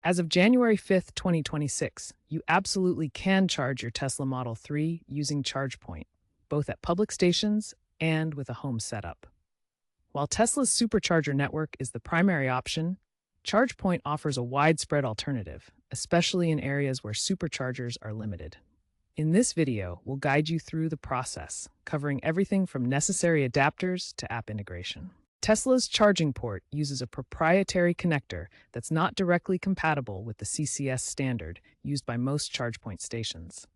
As of January 5th, 2026, you absolutely can charge your Tesla Model 3 using ChargePoint, both at public stations and with a home setup. While Tesla's supercharger network is the primary option, ChargePoint offers a widespread alternative, especially in areas where superchargers are limited. In this video, we'll guide you through the process, covering everything from necessary adapters to app integration. Tesla's charging port uses a proprietary connector that's not directly compatible with the CCS standard used by most ChargePoint stations.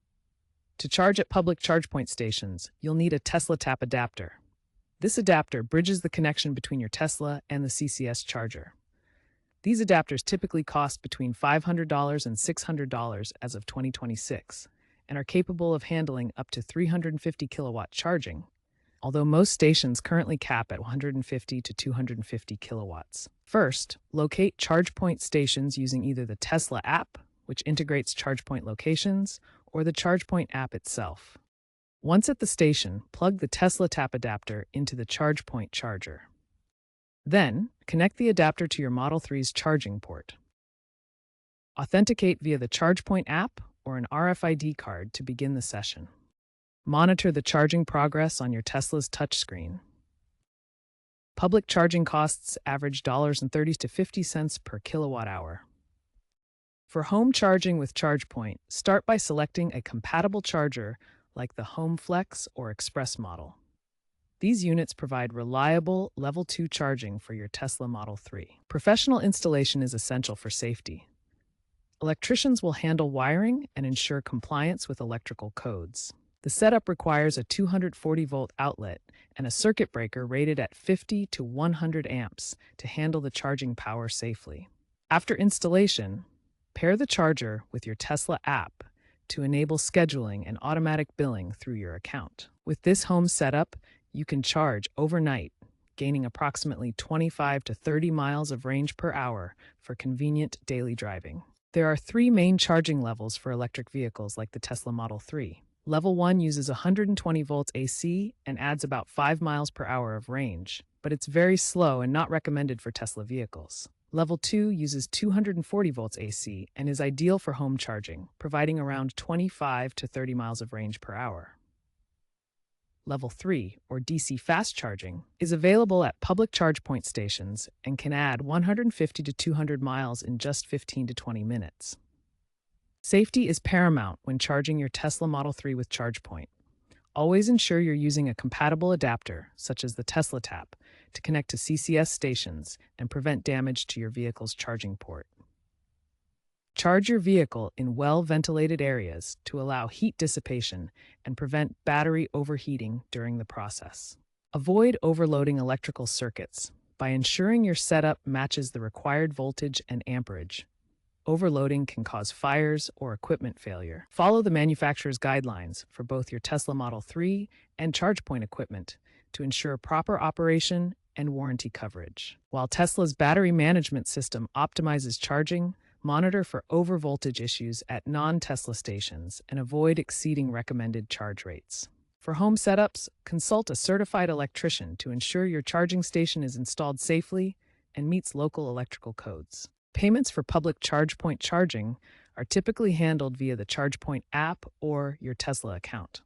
To charge at public ChargePoint stations, you'll need a Tesla Tap adapter. This adapter bridges the connection between your Tesla and the CCS charger. These adapters typically cost between $500 and $600 as of 2026 and are capable of handling up to 350 kilowatt charging, although most stations currently cap at 150 to 250 kilowatts. First, locate ChargePoint stations using either the Tesla app, which integrates ChargePoint locations, or the ChargePoint app itself. Once at the station, plug the Tesla Tap adapter into the ChargePoint charger. Then, connect the adapter to your Model 3's charging port. Authenticate via the ChargePoint app or an RFID card to begin the session. Monitor the charging progress on your Tesla's touchscreen. Public charging costs average $30 to 50 cents per kilowatt hour. For home charging with ChargePoint, start by selecting a compatible charger like the Home Flex or Express model. These units provide reliable Level 2 charging for your Tesla Model 3. Professional installation is essential for safety. Electricians will handle wiring and ensure compliance with electrical codes. The setup requires a 240-volt outlet and a circuit breaker rated at 50 to 100 amps to handle the charging power safely. After installation, pair the charger with your Tesla app to enable scheduling and automatic billing through your account. With this home setup, you can charge overnight, gaining approximately 25 to 30 miles of range per hour for convenient daily driving. There are 3 main charging levels for electric vehicles like the Tesla Model 3. Level 1 uses 120 volts AC and adds about 5 miles per hour of range, but it's very slow and not recommended for Tesla vehicles. Level 2 uses 240 volts AC and is ideal for home charging, providing around 25 to 30 miles of range per hour. Level 3, or DC fast charging, is available at public ChargePoint stations and can add 150 to 200 miles in just 15 to 20 minutes. Safety is paramount when charging your Tesla Model 3 with ChargePoint. Always ensure you're using a compatible adapter, such as the Tesla Tap, to connect to CCS stations and prevent damage to your vehicle's charging port. Charge your vehicle in well-ventilated areas to allow heat dissipation and prevent battery overheating during the process. Avoid overloading electrical circuits by ensuring your setup matches the required voltage and amperage. Overloading can cause fires or equipment failure. Follow the manufacturer's guidelines for both your Tesla Model 3 and ChargePoint equipment to ensure proper operation and warranty coverage. While Tesla's battery management system optimizes charging, monitor for overvoltage issues at non-Tesla stations and avoid exceeding recommended charge rates. For home setups, consult a certified electrician to ensure your charging station is installed safely and meets local electrical codes. Payments for public ChargePoint charging are typically handled via the ChargePoint app or your Tesla account.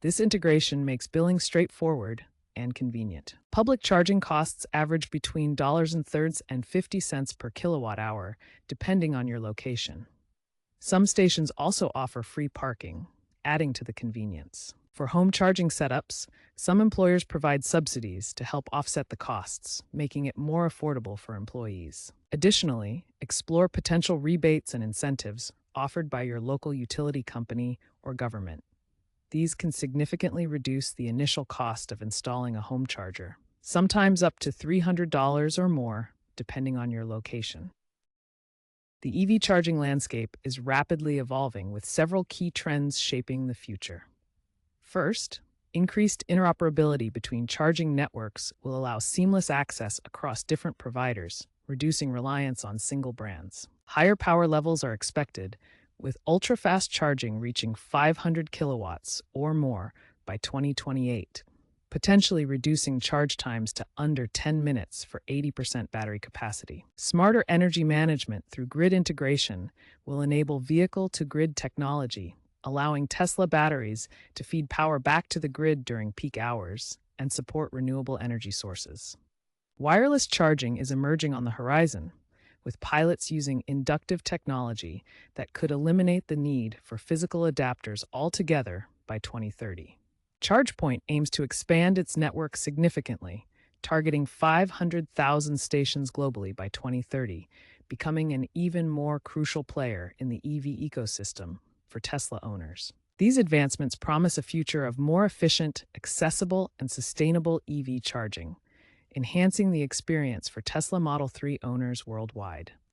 This integration makes billing straightforward and convenient. Public charging costs average between $0.30 and 50 cents per kilowatt hour, depending on your location. Some stations also offer free parking, adding to the convenience. For home charging setups, some employers provide subsidies to help offset the costs, making it more affordable for employees. Additionally, explore potential rebates and incentives offered by your local utility company or government. These can significantly reduce the initial cost of installing a home charger, sometimes up to $300 or more, depending on your location. The EV charging landscape is rapidly evolving with several key trends shaping the future. First, increased interoperability between charging networks will allow seamless access across different providers, reducing reliance on single brands. Higher power levels are expected, with ultra-fast charging reaching 500 kilowatts or more by 2028. potentially reducing charge times to under 10 minutes for 80% battery capacity. Smarter energy management through grid integration will enable vehicle-to-grid technology, allowing Tesla batteries to feed power back to the grid during peak hours and support renewable energy sources. Wireless charging is emerging on the horizon, with pilots using inductive technology that could eliminate the need for physical adapters altogether by 2030. ChargePoint aims to expand its network significantly, targeting 500,000 stations globally by 2030, becoming an even more crucial player in the EV ecosystem for Tesla owners. These advancements promise a future of more efficient, accessible, and sustainable EV charging, enhancing the experience for Tesla Model 3 owners worldwide.